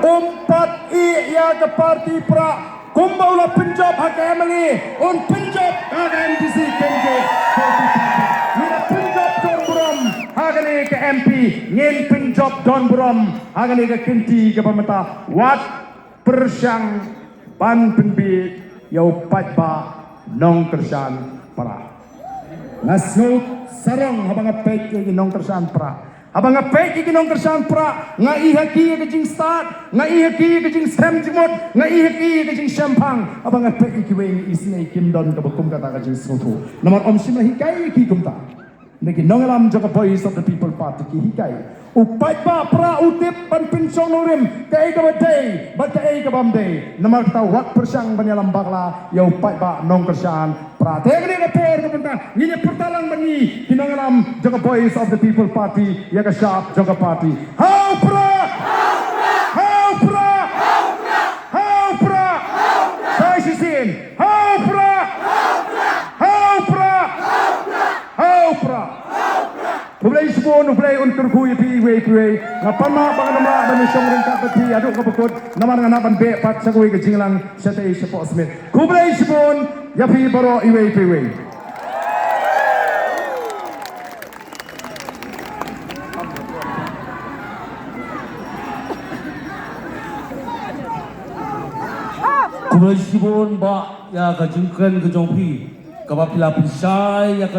umpat iya ke parti pra kumbaulah Punjab hak Emily un Punjab hak MDC kenje mina Punjab Don Buram hagani ke MP ngin Punjab Don Buram hagani ke kinti ke pemerintah wat persyang ban penbi yau patba nong kersan para ngasut sarang habang apek ke nong kersan para abang apek ke nong kersan pra nga ihaki ke jing start nga ihaki ke jing sem jimot nga ihaki ke jing champang abang apek ke weng isne kim don ke bakum kata ke jing soto nomor om sim hikai ki kumta niki nong alam jaga voice of the people party ki hikai upai pa pra utip pan pinsong nurim kai ke badai bat kai ke bamde nomor kita wat persang banyalam bakla ya upai pa nong kersan pra tegni ke per ke penta ngine pertalang bani kinong alam jaga voice of the people party ya ke sharp jaga party how pra how pra how pra saya sisin how pra how pra Ublay sepon, ublay untuk kui pi wei. Ngapan mak bangan nama bani syong ringkat beti aduk kebekut nama dengan napan be pat sagui ke jinglang setei sepok smith. Ublay sepon ya pi baro iwei pi wei. Ublay sepon ba ya ke jingkan ke jongpi kabapila pisai ya